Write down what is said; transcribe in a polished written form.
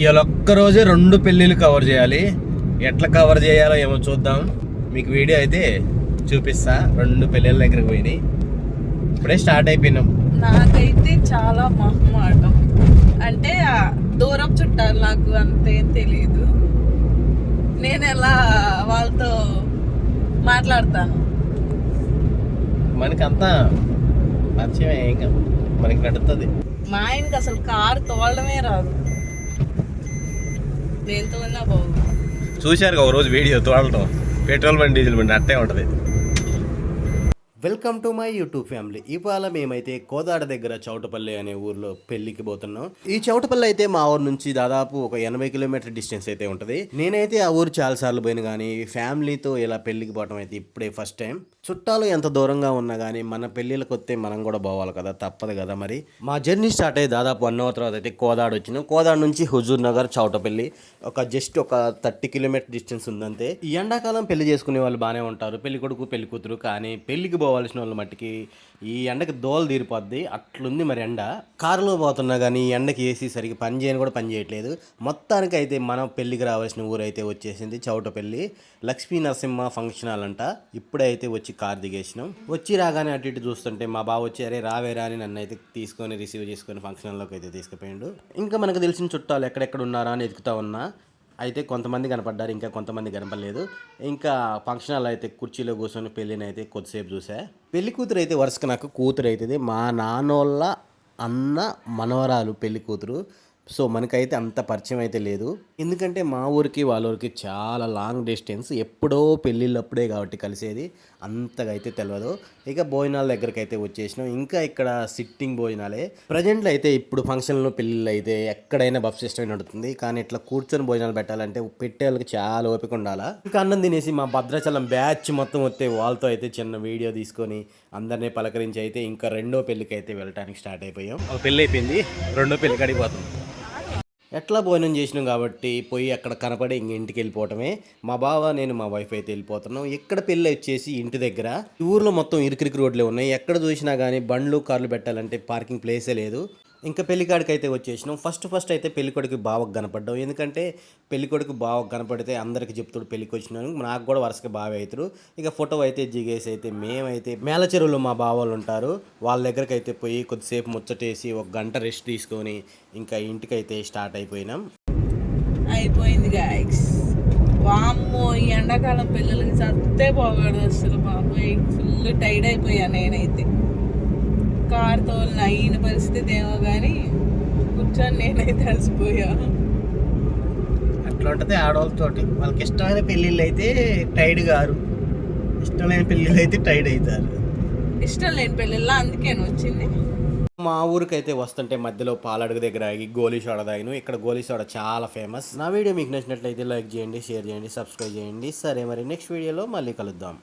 ఇవాళ ఒక్కరోజే 2 పెళ్ళిళ్ళు కవర్ చేయాలి. ఎట్లా కవర్ చేయాలో ఏమో చూద్దాం. మీకు వీడియో అయితే చూపిస్తా. 2 పెళ్ళిళ్ళ దగ్గరికి పోయినాయి. ఇప్పుడే స్టార్ట్ అయిపోయినాం. నాకైతే చాలా మొహమాటం, అంటే దూరం చుట్టాలు, నాకు అంతేం తెలియదు. నేను ఎలా వాళ్ళతో మాట్లాడతాను. మనకంతా పరిచయం ఏం కాదు, మనకి నడుతుంది. మా ఆయనకి అసలు కారు తోలడమే రాదు. దేంతో ఉన్నా బాగు. చూశారు ఒక రోజు వీడియో తోడటం, పెట్రోల్ బండి డీజిల్ బండి అట్టే ఉంటుంది. Welcome to my YouTube family. ఇవాళ మేమైతే కోదాడ దగ్గర చౌటపల్లి అనే ఊర్లో పెళ్లికి పోతున్నాం. ఈ చౌటపల్లి అయితే మా ఊరు నుంచి దాదాపు ఒక 80 కిలోమీటర్ డిస్టెన్స్ అయితే ఉంటుంది. నేనైతే ఆ ఊరు చాలా సార్లు పోయిన కానీ ఫ్యామిలీతో ఇలా పెళ్లికి పోవడం అయితే ఇప్పుడే ఫస్ట్ టైం. చుట్టాలు ఎంత దూరంగా ఉన్నా కానీ మన పెళ్ళిళ్ళకి వస్తే మనం కూడా పోవాలి కదా, తప్పదు కదా. మరి మా జర్నీ స్టార్ట్ అయ్యి దాదాపు 1 అవర్ తర్వాత అయితే కోదాడ వచ్చినాం. కోదాడ నుంచి హుజూర్ నగర్ చౌటపల్లి జస్ట్ ఒక 30 కిలోమీటర్ డిస్టెన్స్ ఉందంతే. ఈ ఎండాకాలం పెళ్లి చేసుకునే వాళ్ళు బాగానే ఉంటారు, పెళ్లి కొడుకు పెళ్లి కూతురు. కానీ పెళ్లికి పోవాల్సిన వాళ్ళు మట్టికి ఈ ఎండకి దోలు తీరిపోద్ది, అట్లుంది మరి ఎండ. కారులో పోతున్నా కానీ ఈ ఎండకి ఏసీ సరిగ్గా పని చేయని కూడా పని చేయట్లేదు. మొత్తానికి అయితే మనం పెళ్లికి రావాల్సిన ఊరు అయితే వచ్చేసింది చౌటపల్లి. లక్ష్మీ నరసింహ ఫంక్షన్ హాల్ అంట. ఇప్పుడైతే వచ్చి కార్ దిగేసినాం. వచ్చి రాగానే అటు ఇటు చూస్తుంటే మా బావ వచ్చి అరే రావేరా అని నన్ను అయితే తీసుకొని రిసీవ్ చేసుకొని ఫంక్షన్ హాల్లోకి అయితే తీసుకుపోయిండు. ఇంకా మనకు తెలిసిన చుట్టాలు ఎక్కడెక్కడ ఉన్నారా అని ఎదుగుతా ఉన్నా. అయితే కొంతమంది కనపడ్డారు, ఇంకా కొంతమంది కనపడలేదు. ఇంకా ఫంక్షన్ హాల్ అయితే కుర్చీలో కూర్చొని పెళ్ళిని అయితే కొద్దిసేపు చూసా. పెళ్లి కూతురు అయితే వరుసగా నాకు కూతురు అవుతుంది. మా నాన్నోళ్ళ అన్న మనవరాలు పెళ్లి కూతురు. సో మనకైతే అంత పరిచయం అయితే లేదు, ఎందుకంటే మా ఊరికి వాళ్ళ ఊరికి చాలా లాంగ్ డిస్టెన్స్. ఎప్పుడో పెళ్ళిళ్ళప్పుడే కాబట్టి కలిసేది, అంతగా అయితే తెలియదు. ఇక భోజనాల దగ్గరికి అయితే వచ్చేసినాం. ఇంకా ఇక్కడ సిట్టింగ్ భోజనాలే ప్రజెంట్లో అయితే. ఇప్పుడు ఫంక్షన్లో పెళ్ళిళ్ళు అయితే ఎక్కడైనా బఫ్ సిస్టమ్ నడుతుంది, కానీ ఇట్లా కూర్చొని భోజనాలు పెట్టాలంటే పెట్టే వాళ్ళకి చాలా ఓపిక ఉండాలా. ఇంకా అన్నం తినేసి మా భద్రాచలం బ్యాచ్ మొత్తం వస్తే వాళ్ళతో అయితే చిన్న వీడియో తీసుకొని అందరినీ పలకరించి అయితే ఇంకా రెండో పెళ్ళికి అయితే వెళ్ళడానికి స్టార్ట్ అయిపోయాం. ఒక పెళ్ళి అయిపోయింది, రెండో పెళ్ళికి అడిగిపోతాం. ఎట్లా భోజనం చేసినాం కాబట్టి పోయి అక్కడ కనపడి ఇంక ఇంటికి వెళ్ళిపోవటమే. మా బావ నేను మా వైఫ్ అయితే వెళ్ళిపోతున్నాం. ఇక్కడ పెళ్ళి వచ్చేసి ఇంటి దగ్గర. ఈ ఊర్లో మొత్తం ఇరుకిరికి రోడ్లే ఉన్నాయి. ఎక్కడ చూసినా కానీ బండ్లు కార్లు పెట్టాలంటే పార్కింగ్ ప్లేసే లేదు. ఇంకా పెళ్ళికాడికి అయితే వచ్చేసినాం. ఫస్ట్ అయితే పెళ్ళికొడుకు బావకు కనపడ్డాం, ఎందుకంటే పెళ్ళికొడుకు బావకు కనపడితే అందరికి చెప్తాడు పెళ్ళికి వచ్చినాను. నాకు కూడా వరుసగా బావే అవుతారు. ఇక ఫోటో అయితే దిగేసి అయితే మేమైతే మేల చెరువులో మా బావలు ఉంటారు, వాళ్ళ దగ్గరికి అయితే పోయి కొద్దిసేపు ముచ్చటేసి 1 గంట రెస్ట్ తీసుకొని ఇంకా ఇంటికైతే స్టార్ట్ అయిపోయినాం. అయిపోయింది గాయ్స్. వామ్మో, ఈ ఎండాకాలం పిల్లలకి చస్తే పోగాడు అసలు. బాబోయ్, ఫుల్ టైర్డ్ అయిపోయా నేనైతే. కార్ తోలిన అయిన పరిస్థితి ఏమో కానీ కూర్చొని నేనైతే అలసిపోయా. అట్లా ఉంటుంది ఆడవాళ్ళతోటి. వాళ్ళకి ఇష్టమైన పెళ్ళిళ్ళు అయితే టైర్డ్ గారు, ఇష్టం లేని పెళ్ళిళ్ళు అయితే టైర్డ్ అవుతారు. ఇష్టం లేని పెళ్ళిళ్ళ అందుకేను వచ్చింది. మా ఊరికైతే వస్తుంటే మధ్యలో పాలడుగు దగ్గర ఆగి గోలీ సోడా తాగిను. ఇక్కడ గోలీ సోడా చాలా ఫేమస్. నా వీడియో మీకు నచ్చినట్లయితే లైక్ చేయండి, షేర్ చేయండి, సబ్స్క్రైబ్ చేయండి. సరే మరి నెక్స్ట్ వీడియోలో మళ్ళీ కలుద్దాం.